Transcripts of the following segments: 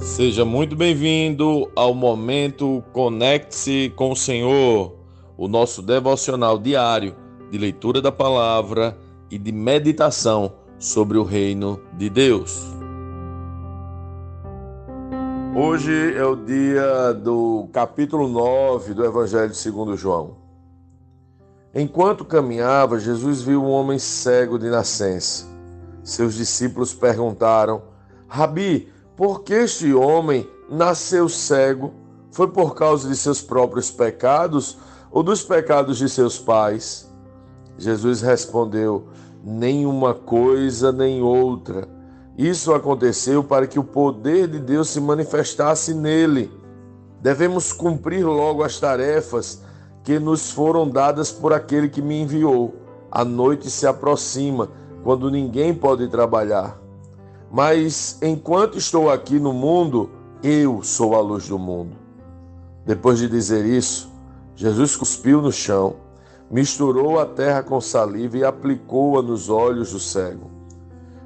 Seja muito bem-vindo ao Momento Conecte-se com o Senhor, o nosso devocional diário de leitura da palavra e de meditação sobre o reino de Deus. Hoje é o dia do capítulo 9 do Evangelho segundo João. Enquanto caminhava, Jesus viu um homem cego de nascença. Seus discípulos perguntaram: Rabi, por que este homem nasceu cego? Foi por causa de seus próprios pecados ou dos pecados de seus pais? Jesus respondeu: nenhuma coisa nem outra. Isso aconteceu para que o poder de Deus se manifestasse nele. Devemos cumprir logo as tarefas que nos foram dadas por aquele que me enviou. A noite se aproxima, quando ninguém pode trabalhar. Mas enquanto estou aqui no mundo, eu sou a luz do mundo. Depois de dizer isso, Jesus cuspiu no chão, misturou a terra com saliva e aplicou-a nos olhos do cego.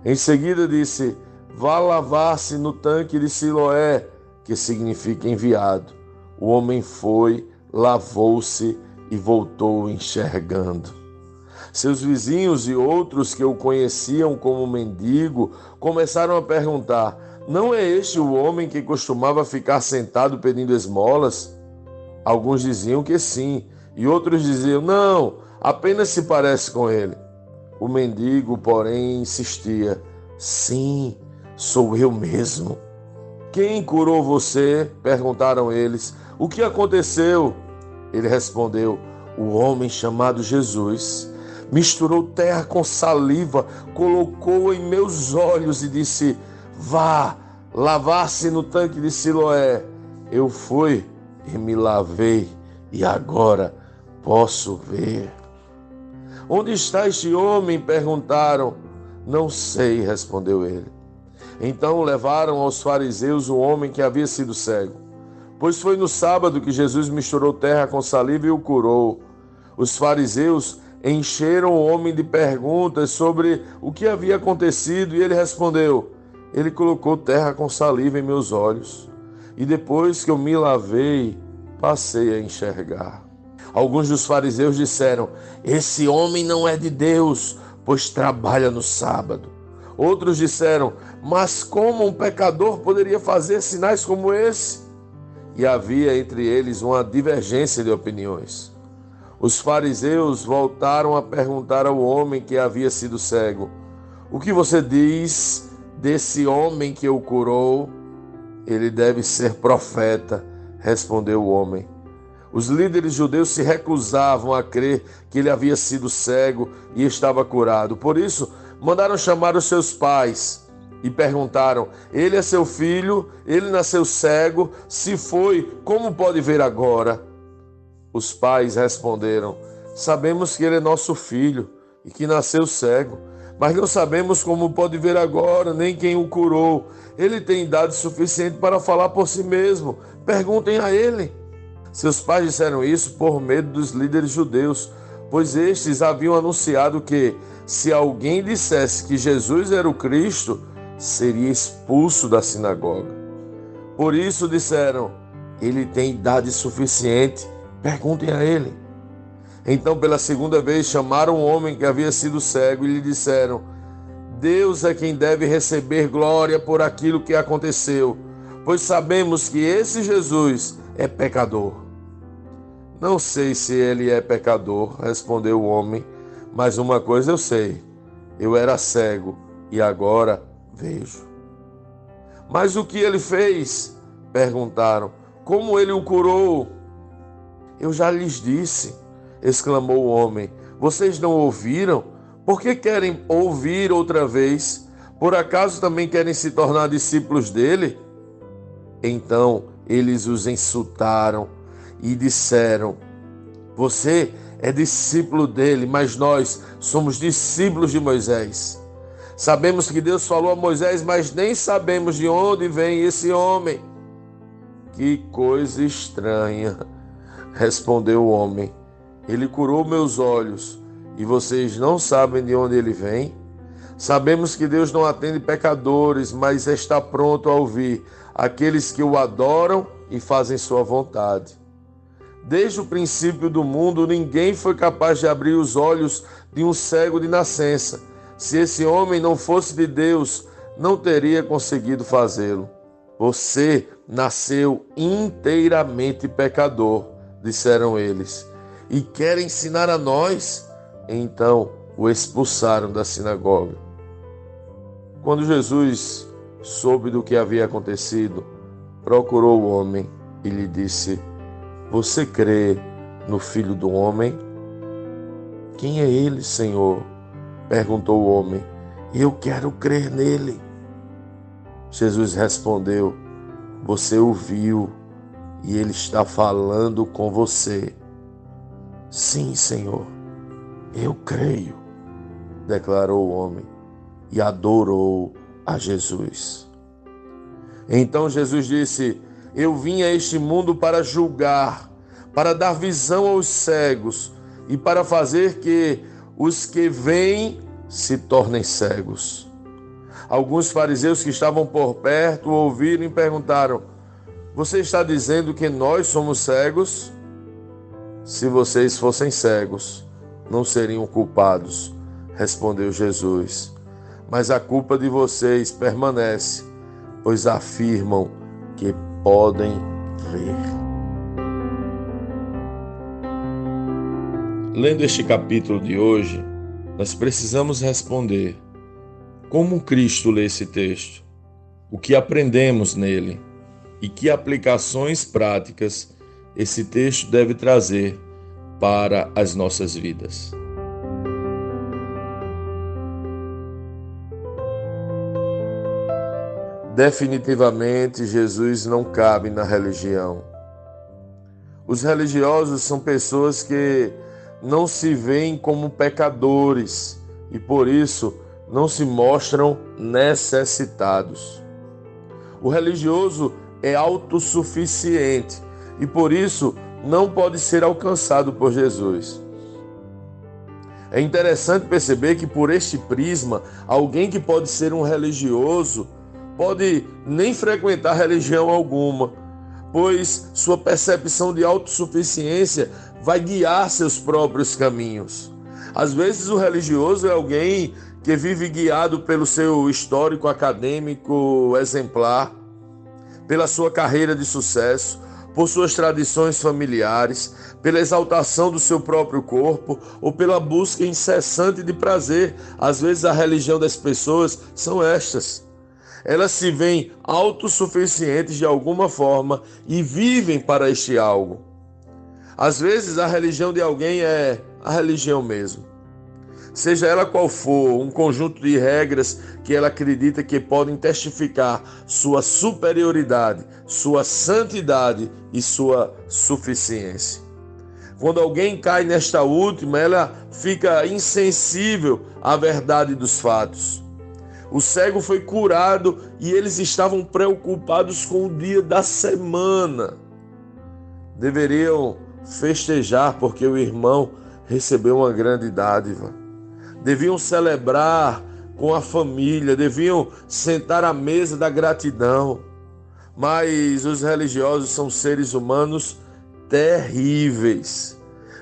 Em seguida disse: vá lavar-se no tanque de Siloé, que significa enviado. O homem foi, lavou-se e voltou enxergando. Seus vizinhos e outros que o conheciam como mendigo começaram a perguntar: não é este o homem que costumava ficar sentado pedindo esmolas? Alguns diziam que sim, e outros diziam: não, apenas se parece com ele. O mendigo, porém, insistia: sim, sou eu mesmo. Quem curou você? Perguntaram eles. O que aconteceu? Ele respondeu: o homem chamado Jesus misturou terra com saliva, colocou-a em meus olhos e disse: vá lavar-se no tanque de Siloé. Eu fui e me lavei e agora posso ver. Onde está este homem? Perguntaram. Não sei, respondeu ele. Então levaram aos fariseus o homem que havia sido cego, pois foi no sábado que Jesus misturou terra com saliva e o curou. Os fariseus encheram o homem de perguntas sobre o que havia acontecido e ele respondeu: ele colocou terra com saliva em meus olhos e depois que eu me lavei, passei a enxergar. Alguns dos fariseus disseram: esse homem não é de Deus, pois trabalha no sábado. Outros disseram: mas como um pecador poderia fazer sinais como esse? E havia entre eles uma divergência de opiniões. Os fariseus voltaram a perguntar ao homem que havia sido cego: o que você diz desse homem que o curou? Ele deve ser profeta, respondeu o homem. Os líderes judeus se recusavam a crer que ele havia sido cego e estava curado. Por isso, mandaram chamar os seus pais e perguntaram: ele é seu filho? Ele nasceu cego? Se foi, como pode ver agora? Os pais responderam: sabemos que ele é nosso filho e que nasceu cego, mas não sabemos como pode ver agora, nem quem o curou. Ele tem idade suficiente para falar por si mesmo. Perguntem a ele. Seus pais disseram isso por medo dos líderes judeus, pois estes haviam anunciado que, se alguém dissesse que Jesus era o Cristo, seria expulso da sinagoga. Por isso disseram: ele tem idade suficiente. Perguntem a ele. Então, pela segunda vez, chamaram o homem que havia sido cego e lhe disseram: Deus é quem deve receber glória por aquilo que aconteceu, pois sabemos que esse Jesus é pecador. Não sei se ele é pecador, respondeu o homem, mas uma coisa eu sei: eu era cego e agora vejo. Mas o que ele fez? Perguntaram. Como ele o curou? Eu já lhes disse, exclamou o homem. Vocês não ouviram? Por que querem ouvir outra vez? Por acaso também querem se tornar discípulos dele? Então eles os insultaram e disseram: você é discípulo dele, mas nós somos discípulos de Moisés. Sabemos que Deus falou a Moisés, mas nem sabemos de onde vem esse homem. Que coisa estranha, respondeu o homem. Ele curou meus olhos e vocês não sabem de onde ele vem? Sabemos que Deus não atende pecadores, mas está pronto a ouvir aqueles que o adoram e fazem sua vontade. Desde o princípio do mundo, ninguém foi capaz de abrir os olhos de um cego de nascença. Se esse homem não fosse de Deus, não teria conseguido fazê-lo. Você nasceu inteiramente pecador, disseram eles, e quer ensinar a nós? Então o expulsaram da sinagoga. Quando Jesus soube do que havia acontecido, procurou o homem e lhe disse: Você crê no Filho do Homem? Quem é ele, Senhor? Perguntou o homem. Eu quero crer nele. Jesus respondeu: Você o viu e ele está falando com você. Sim, Senhor, eu creio, declarou o homem e adorou a Jesus. Então Jesus disse: Eu vim a este mundo para julgar, para dar visão aos cegos e para fazer que os que veem se tornem cegos. Alguns fariseus que estavam por perto ouviram e perguntaram: Você está dizendo que nós somos cegos? Se vocês fossem cegos, não seriam culpados, respondeu Jesus. Mas a culpa de vocês permanece, pois afirmam que podem ver. Lendo este capítulo de hoje, nós precisamos responder: como Cristo lê esse texto? O que aprendemos nele? E que aplicações práticas esse texto deve trazer para as nossas vidas? Definitivamente, Jesus não cabe na religião. Os religiosos são pessoas que não se veem como pecadores e, por isso, não se mostram necessitados. O religioso é autossuficiente e, por isso, não pode ser alcançado por Jesus. É interessante perceber que, por este prisma, alguém que pode ser um religioso pode nem frequentar religião alguma, pois sua percepção de autossuficiência vai guiar seus próprios caminhos. Às vezes o religioso é alguém que vive guiado pelo seu histórico acadêmico exemplar, pela sua carreira de sucesso, por suas tradições familiares, pela exaltação do seu próprio corpo ou pela busca incessante de prazer. Às vezes a religião das pessoas são estas. Elas se veem autossuficientes de alguma forma e vivem para este algo. Às vezes a religião de alguém é a religião mesmo. Seja ela qual for, um conjunto de regras que ela acredita que podem testificar sua superioridade, sua santidade e sua suficiência. Quando alguém cai nesta última, ela fica insensível à verdade dos fatos. O cego foi curado e eles estavam preocupados com o dia da semana. Deveriam festejar porque o irmão recebeu uma grande dádiva. Deviam celebrar com a família, deviam sentar à mesa da gratidão. Mas os religiosos são seres humanos terríveis,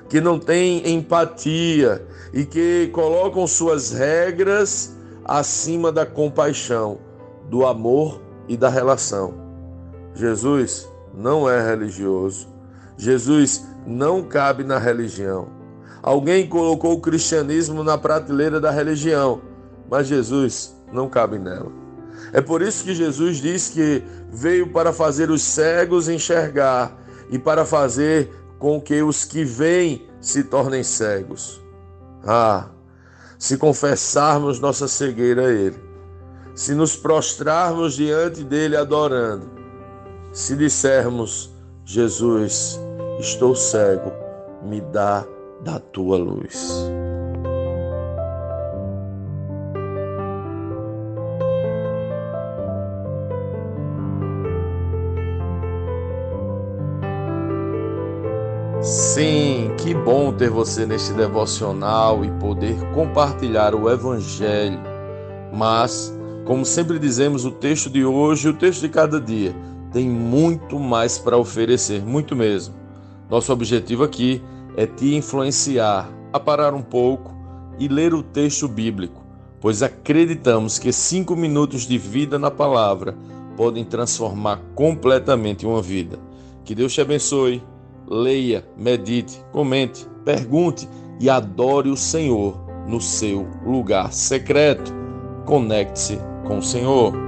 que não têm empatia e que colocam suas regras acima da compaixão, do amor e da relação. Jesus não é religioso. Jesus não cabe na religião. Alguém colocou o cristianismo na prateleira da religião, mas Jesus não cabe nela. É por isso que Jesus diz que veio para fazer os cegos enxergar e para fazer com que os que veem se tornem cegos. Se confessarmos nossa cegueira a Ele, se nos prostrarmos diante dEle adorando, se dissermos: Jesus, estou cego, me dá da tua luz. Sim, que bom ter você neste devocional e poder compartilhar o Evangelho. Mas Como sempre dizemos, o texto de hoje e o texto de cada dia tem muito mais para oferecer, muito mesmo. Nosso objetivo aqui é te influenciar a parar um pouco e ler o texto bíblico, pois acreditamos que 5 minutos de vida na palavra podem transformar completamente uma vida. Que Deus te abençoe. Leia, medite, comente, pergunte e adore o Senhor no seu lugar secreto. Conecte-se com o Senhor.